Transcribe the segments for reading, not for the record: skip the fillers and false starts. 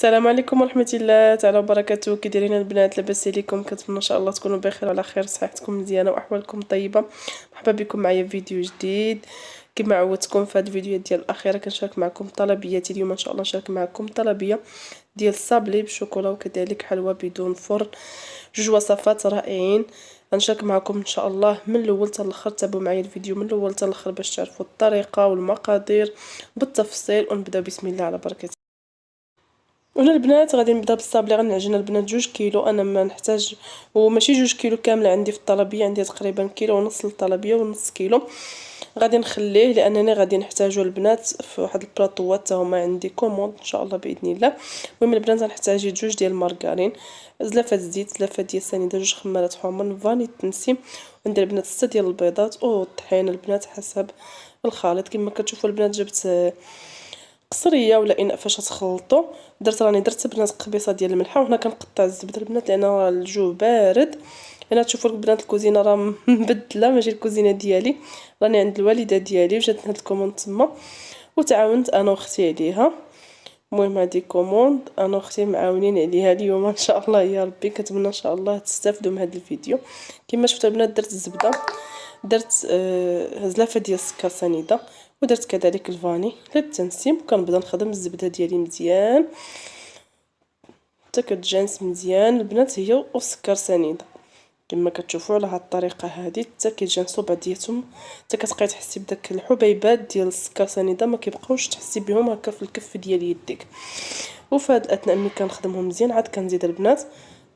السلام عليكم ورحمة الله تعالى وبركاته. كي دايرين البنات؟ لاباس عليكم؟ كنتمنى ان شاء الله تكونوا بخير وعلى خير، صحتكم مزيانه واحوالكم طيبه. مرحبا بكم معايا في فيديو جديد. كما عودتكم في هذه الفيديوهات ديال الاخيره كنشارك معكم طلبياتي. اليوم ان شاء الله نشارك معكم طلبيه ديال الصابلي بالشوكولا وكذلك حلوى بدون فرن، جوج وصفات رائعين. غنشارك معكم ان شاء الله من الاول حتى الاخر. تابعوا معايا الفيديو من الاول حتى الاخر باش تعرفوا الطريقه والمقادير بالتفصيل. ونبدا بسم الله على بركه. هنا البنات غادي نبدا بالصابلي. غنعجن البنات 2 كيلو. انا ما نحتاج وماشي 2 كيلو كامله، عندي في الطلبيه عندي تقريبا كيلو ونص للطلبيه ونص كيلو. غادي نخليه لانني غادي نحتاجو البنات في واحد البلاطوات حتى هما عندي كوموند ان شاء الله باذن الله. المهم البنات غنحتاج 2 ديال المارغرين، زلافه زيت، زلافه ديال السنيده، 2 خمارات حمر، فاني التنسيم، وندير البنات 6 ديال البيضات والطحين البنات حسب الخليط. كما كتشوفوا البنات جبت قصريه ولا اناء فاش تخلطوا. راني درت بنات قبيصه ديال الملحه. وهنا كنقطع الزبده البنات لان راه الجو بارد. هنا تشوفوا البنات الكوزينه راه مبدله، ماشي الكوزينه ديالي، راني عند الوالده ديالي وجات هاد الكوموند تما وتعاونت انا واختي عليها. المهم هذه كوموند انا واختي معاونين عليها اليوم ان شاء الله يا ربي. كنتمنى ان شاء الله تستافدوا من هذا الفيديو. كما شفتوا البنات درت الزبده، درت زلافه ديال السكر سنيده، ودرت كذلك الفاني للتنسيم. وكنبدا نخدم الزبده ديالي مزيان حتى كتجانس مزيان البنات هي والسكر سنيده. كما كتشوفوا على هاد الطريقه هذه حتى كيتجانسوا بعضياتهم، حتى كتبقاي تحسي بداك الحبيبات ديال السكر سنيده ما كيبقاوش تحسي بهم هكا في الكف ديال يديك. وفي هاد الاثناء ملي كنخدمهم مزيان عاد كنزيد البنات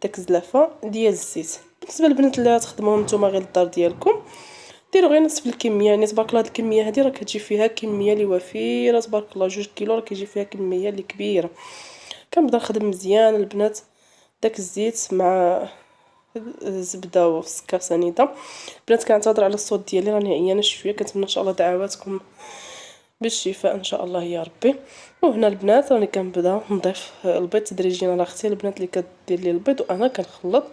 داك الزلافه ديال الزيت. بالنسبه للبنات اللي غتخدموهم نتوما غير للدار ديالكم ديروا غير نصف الكميه. يعني تبارك الله هاد الكميه هادي راه كتجي فيها كميه اللي وفيره تبارك الله. 2 كيلو راه كيجي فيها كميه اللي كبيره. كنبدا نخدم مزيان البنات داك الزيت مع الزبده والسكر سنيده. البنات كنعتذر على الصوت ديالي راني عيانه شويه. كنتمنى ان شاء الله دعواتكم بالشفاء ان شاء الله يا ربي. وهنا البنات راني كنبدا نضيف البيض تدريجيا على اختي البنات اللي كدير لي البيض، وانا كنخلط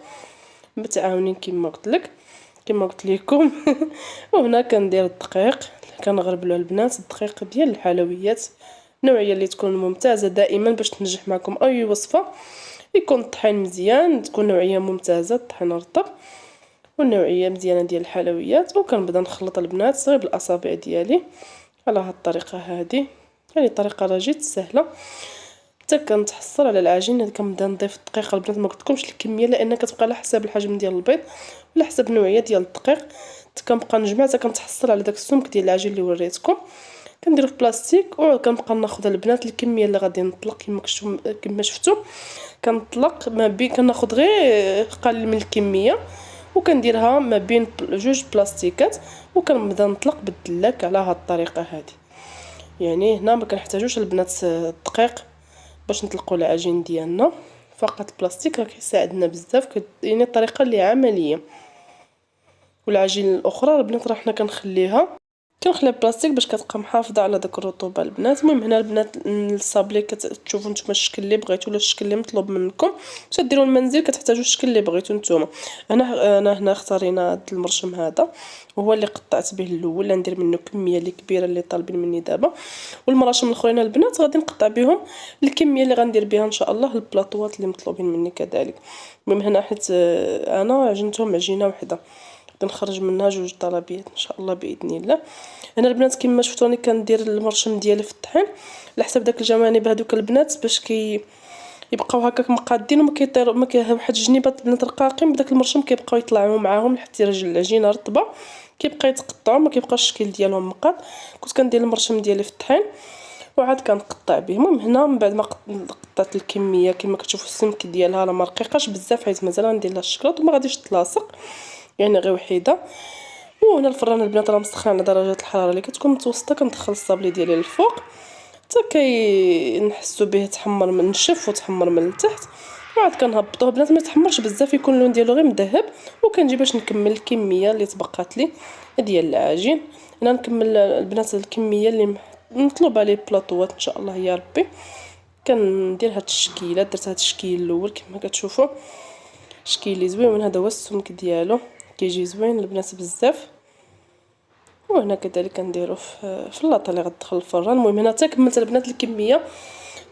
متعاونين كما قلت لك كما قلت لكم. وهنا كندير الدقيق، كنغربلو البنات الدقيق ديال الحلويات، النوعيه اللي تكون ممتازه دائما باش تنجح معكم اي وصفه. يكون الطحين مزيان، تكون نوعيه ممتازه، الطحين رطب والنوعيه مزيانه ديال الحلويات. وكنبدا نخلط البنات غير بالاصابع ديالي على هاد الطريقه هذه. يعني طريقه راه جد سهله. حتى كنتحصل على العجين كنبدا نضيف الدقيق البنات. ما قلتلكمش الكميه لان كتبقى على حسب الحجم ديال البيض وعلى حسب النوعيه ديال الدقيق. حتى كنبقى نجمع حتى كنتحصل على داك السمك ديال العجين اللي وريتكم. كنديرو في بلاستيك وكنبقى ناخذ البنات الكميه اللي غادي نطلق. كما شفتوا كنطلق ما بين كناخذ غير قليل من الكميه وكنديرها ما بين 2 بلاستيكات وكنبدا نطلق بالدلاك على هاد الطريقه هذه. يعني هنا ما كنحتاجوش البنات الدقيق باش نطلقوا العجين ديالنا، فقط البلاستيك راه كيساعدنا بزاف. يعني الطريقه اللي عمليه. والعجين الاخرى البنات راه حنا كنخليها بلاستيك باش كتبقى محافظه على داك الرطوبه البنات. المهم هنا البنات الصابلي كتشوفوا نتوما الشكل اللي بغيتو ولا الشكل اللي مطلوب منكم باش ديروا المنزل. كتحتاجوا الشكل اللي بغيتو نتوما. انا هنا اختارينا هذا المرشم هذا وهو اللي قطعت به الاول. ندير منه كميه اللي كبيره اللي طالبين مني دابا. والمراشم الاخرين البنات غادي نقطع بهم الكميه اللي غندير بها ان شاء الله البلاطوات اللي مطلوبين مني كذلك. المهم هنا حيت انا عجنتهم عجينه واحده كنخرج منها 2 طلبيات ان شاء الله باذن الله. هنا البنات كما شفتوني كندير المرشم ديالي في الطحين على حسب داك الجوانب هذوك البنات باش يبقاو هكاك مقادين وما كيطيروا ما واحد الجنيبات البنات رقاقين بداك المرشم كيبقاو يطلعوا معاهم حتى يرجع العجينه رطبه كيبقى يتقطعوا ما كيبقاش الشكل ديالهم مقاد. كنت كندير المرشم ديالي في الطحين وعاد كنقطع به. المهم هنا من بعد ما قطعت الكميه كما كتشوفوا السمك ديالها راه ما رقيقاش بزاف حيت مازال غندير لها الشكلاط وما غاديش تلاصق، يعني غير وحيده. وهنا الفران البنات راه مسخن على درجه الحراره اللي كتكون متوسطه. كندخل الصابلي ديالي للفوق حتى نحسوا به تحمر من نشف وتحمر من التحت. وعاد كنهبطوه بنات ما يتحمرش بزاف يكون اللون ديالو غير مذهب. وكنجي باش نكمل الكميه اللي تبقات لي ديال العجين. انا نكمل البنات الكميه اللي مطلوبه لي بلاطوات ان شاء الله يا ربي. كندير هاد التشكيله. درت هاد التشكيل الاول كما كتشوفوا شكيل لي زوين. هذا هو السمك ديالو كيجي زوين البنات بزاف. وهنا كذلك كنديرو في اللاطه اللي غتدخل الفران. المهم هنا حتى كملت البنات الكميه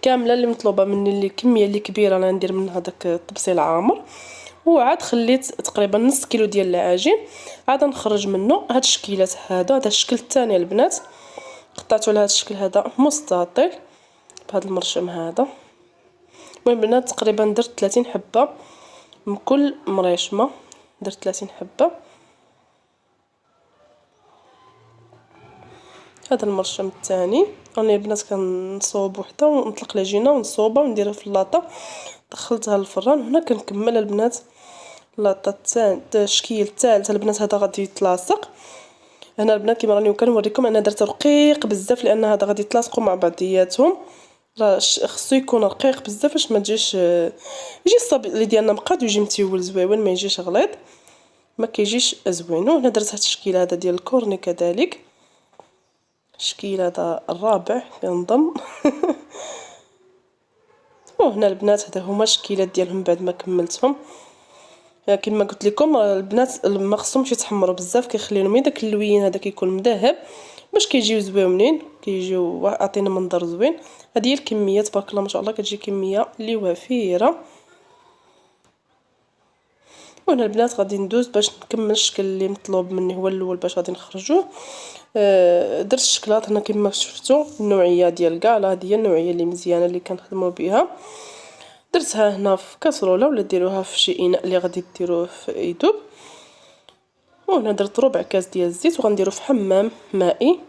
كامله اللي مطلوبه مني، اللي كميه اللي كبيره انا ندير منها داك الطبسيل عامر. وعاد خليت تقريبا نص كيلو ديال العجين، عاد نخرج منه هاد الشكيلات هادو. هذا الشكل الثاني البنات قطعته على هذا الشكل هذا مستطيل بهذا المرشم هذا. المهم البنات تقريبا درت 30 حبه من كل مريشمه، درت 30 حبه. هذا المرشم الثاني راني البنات كنصوب وحده ونطلق العجينه ونصوبها ونديرها في اللاطه، دخلتها للفران. هنا كنكمل البنات اللاطه الشكل الثالث البنات. هذا غادي يتلاصق هنا البنات كما راني كنوريكم. انا درت رقيق بزاف لان هذا غادي يتلاصقوا مع بعضياتهم، راه خصو يكون رقيق بزاف باش ما تجيش يجي الصابي اللي ديالنا مقاد ويجي متيول زويون، ما يجيش غليظ ما كيجيش زوين. وهنا درت هذا الشكل هذا ديال الكورني كذلك، الشكل هذا الرابع كنظن. وهنا البنات هذا هما الشكيلات ديالهم بعد ما كملتهم. كما قلت لكم البنات ما خصهمش يتحمروا بزاف، كيخلي لهم داك اللوين هذا كيكون مذهب باش كيجيو زويونين، كيجيو عاطينا منظر زوين. هذه هي الكميه تبارك الله ما شاء الله، كتجي كميه اللي وفيره. وهنا البنات غادي ندوز باش نكمل الشكل اللي مطلوب مني هو الاول باش غادي نخرجوه. درت الشكلاط هنا كما شفتوا النوعيه ديال كالا، هذه هي النوعيه اللي مزيانه اللي كنخدموا بها. درتها هنا في كاسروله ولا ديروها في شي اناء اللي غادي ديروه في يذوب. وهنا درت ربع كاس ديال الزيت وغنديرو في حمام مائي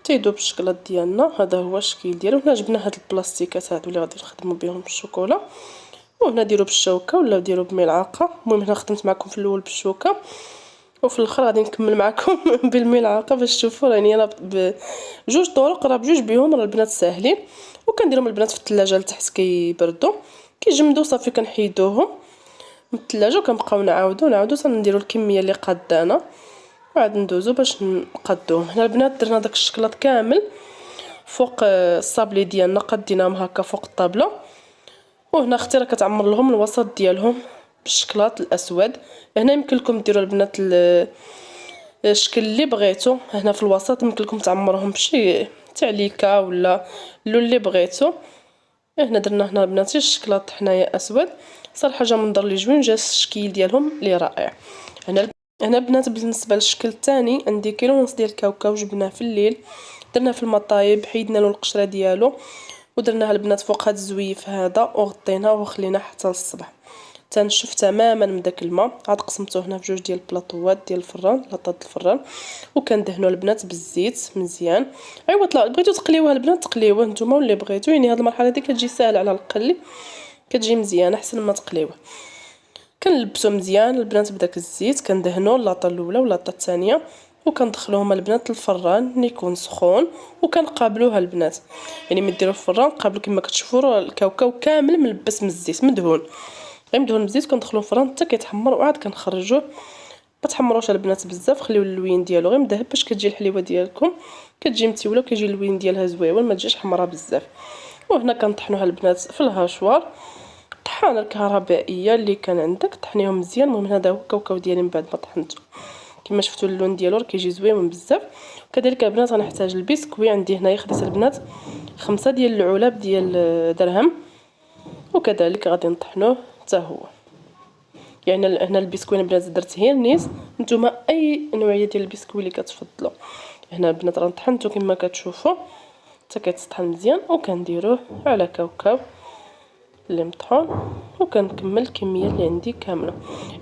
تيذوب الشكلاط ديالنا. هذا هو الشكل ديالو. هنا جبنا هاد البلاستيكات هادو اللي غادي نخدموا بهم الشوكولا. وهنا ديروا بالشوكه ولا ديروا بملعقه. المهم هنا خدمت معكم في الاول بالشوكه وفي الاخر غادي نكمل معكم بالملعقه باش تشوفوا. راني انا بجوج طرق راه بجوج بهم راه البنات ساهلين. وكنديرهم البنات في الثلاجه لتحت كيبردوا كيجمدوا صافي كنحيدوهم من الثلاجه وكنبقاو نعاودو حتى نديروا الكميه اللي قادانا وعاد ندوزو باش نقادوهم. هنا البنات درنا داك الشكلاط كامل فوق الصابلي ديالنا، قديناهم هكا فوق الطابله. وهنا اختي راه كتعمر لهم الوسط ديالهم بالشكلاط الاسود. هنا يمكن لكم ديروا البنات الشكل اللي بغيتو. هنا في الوسط يمكن لكم تعمروهم بشي تعليكه ولا اللي بغيتو. هنا درنا هنا البنات الشكلاط حنايا اسود صراحه جا منظر لي زوين، جا الشكل ديالهم لي رائع. هنا بنات بالنسبه للشكل الثاني عندي كيلو ونص ديال الكاوكاو جبناه في الليل، درناه في المطايب حيدنا له القشره ديالو ودرناها البنات فوق هذا الزويف هذا وغطيناه وخليناه حتى للصباح تنشف تماما من داك الماء. عاد قسمته هنا في جوج ديال البلاطوات ديال الفران لاطات الفران وكندهنوا البنات بالزيت مزيان. ايوا بغيتو تقليوها البنات تقليوه نتوما واللي بغيتو، يعني هاد المرحله هذه كتجي ساهله على القلي كتجي مزيانه احسن ما تقليوه. كنلبسو مزيان البنات بداك الزيت كندهنوا اللاطه الاولى واللاطه الثانيه وكندخلوهم البنات للفران يكون سخون وكنقابلوها البنات. يعني ملي ديروا في الفران قابلوا كما كتشوفوا راه الكاوكاو كامل ملبس من الزيت مدهون، غير مدهون بالزيت. كندخلوه الفران حتى كيتحمر وعاد كنخرجوه. ما تحمروش البنات بزاف، خليو اللوين ديالو غير مذهب باش كتجي الحليوه ديالكم كتجي متيوله وكيجي اللوين ديالها زويون ما تجيش حمراء بزاف. وهنا كنطحنوها البنات في الهاشوار الطحانه الكهربائيه اللي كان عندك طحنيهم مزيان. المهم هذا هو الكاوكاو ديالي من بعد ما طحنته كما شفتوا اللون ديالو راه كيجي زوين بزاف. كذلك البنات غنحتاج البسكوي. عندي هنايا خديت البنات 5 ديال العلب ديال درهم وكذلك غادي نطحنوه حتى هو. يعني هنا البسكوي البنات درت هيرنيس، نتوما اي نوعيه ديال البسكوي اللي كتفضلوا. هنا البنات راه طحنته كما كتشوفوا حتى كيتطحن مزيان وكنديروه على كاوكاو اللي مطحون وكنكمل الكميه اللي عندي كامله.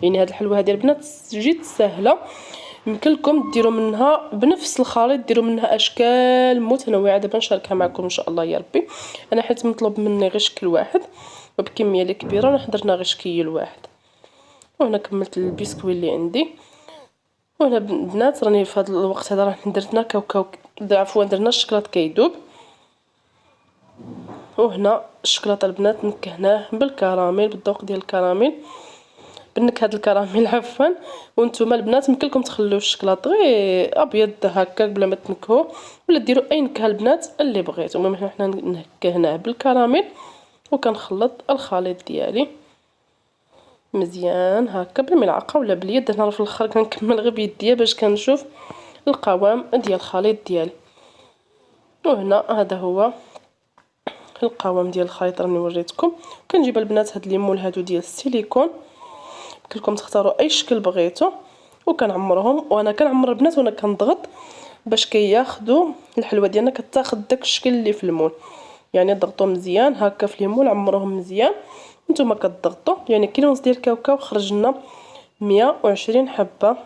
يعني هاد الحلوه هذه البنات جد سهله، يمكن لكم ديروا منها بنفس الخليط ديروا منها اشكال متنوعه. دابا نشاركها معكم ان شاء الله يا ربي. انا حيت مطلوب مني غير شكل واحد وبكميه اللي كبيره راه درنا غير شكل واحد. وهنا كملت البسكوي اللي عندي. وهنا بنات راني في هذا الوقت هذا راه درنا كاوكاو عفوا درنا الشكلاط كيذوب. وهنا الشكلاط البنات نكهناه بالكراميل بالذوق ديال الكراميل بالنكهه ديال الكراميل عفوا. وانتم البنات يمكن لكم تخليو الشكلاط غير ابيض هكا بلا ما تنكهوه ولا ديروا اي نكهه البنات اللي بغيتو. المهم حنا نكهناه بالكراميل وكنخلط الخليط ديالي مزيان هكا بالملعقه ولا باليد. هنا في الاخر كنكمل غير بيديا باش كنشوف القوام ديال الخليط ديالي. وهنا هذا هو القوام ديال الخليط راني وريتكم. كنجيب البنات هاد الليمون هادو ديال السيليكون، يمكن لكم تختاروا اي شكل بغيتو، وكنعمرهم. وانا كنعمر البنات وانا كنضغط باش كياخذوا الحلوه ديالنا، كتاخذ داك الشكل اللي في المول. يعني ضغطوا مزيان هكا في المول، عمروهم مزيان. نتوما كتضغطوا. يعني كيلونز ديال الكاوكاو خرج لنا 120 حبه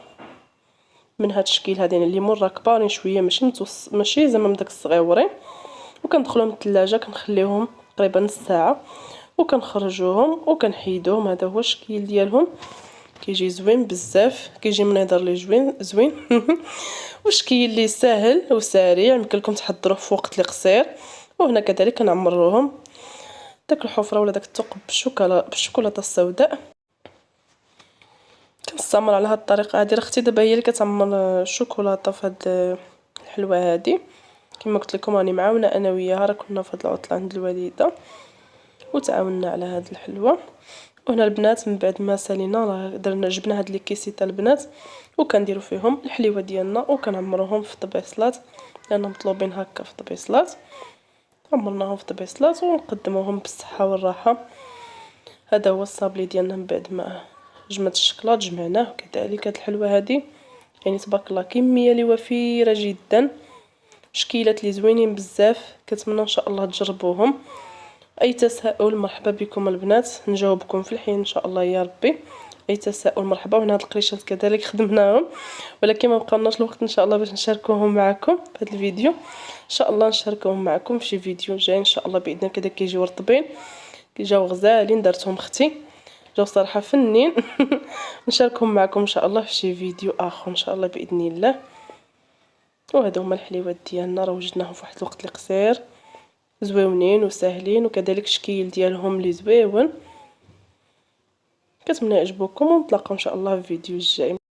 من هاد الشكل هذا. يعني الليمون راه كبارين شويه، ماشي زعما من داك الصغيورين. وكندخلهم الثلاجه كنخليهم تقريبا نص ساعه، وكنخرجوهم وكنحيدوهم. هذا هو الشكل ديالهم، كيجي زوين بزاف، كيجي منظر لي زوين وشكل اللي ساهل وسريع، يمكن لكم تحضروه في وقت اللي قصير. وهنا كذلك كنعمروهم داك الحفره ولا داك الثقب بالشوكولاته السوداء. كنستمر على هاد الطريقه هادي. راه اختي دابا هي اللي كتعمر الشوكولاته في هاد الحلوه هادي. كما قلت لكم راني معاونه انا وياها، راه كنا في هاد العطله عند الوالده وتعاوننا على هاد الحلوه. وهنا البنات من بعد ما سالينا راه جبنا هاد لي كيسيتا البنات، وكنديروا فيهم الحليوه ديالنا وكنعمروهم في طبيصلات، لان مطلوبين هكا في طبيصلات. عمرناهم في طبيصلات ونقدموهم بالصحه والراحه. هذا هو الصابلي ديالنا من بعد ما جمد الشكلاط جمعناه. وكذلك هاد الحلوه هادي يعني تبارك الله كميه اللي وفيره جدا، شكيلات اللي زوينين بزاف. كنتمنى ان شاء الله تجربوهم. اي تساؤل مرحبا بكم البنات، نجاوبكم في الحين ان شاء الله يا ربي. اي تساؤل مرحبا. وهنا هاد القريشات كذلك خدمناهم، ولكن ما بقالناش الوقت ان شاء الله باش نشاركوهم معكم في هذا الفيديو. ان شاء الله نشاركوهم معكم في شي فيديو جاي ان شاء الله باذن الله. كذا كيجيو رطبين، كيجاو غزالين، درتهم اختي جاو صراحه فنين نشاركهم معكم ان شاء الله في شي فيديو اخر ان شاء الله باذن الله. وهذا هما الحليوات ديالنا، راه وجدناهم في واحد الوقت اللي قصير، زويونين وساهلين، وكذلك الشكل ديالهم اللي زويون. كنتمنى يعجبوكم، ونتلاقاو ان شاء الله في الفيديو الجاي.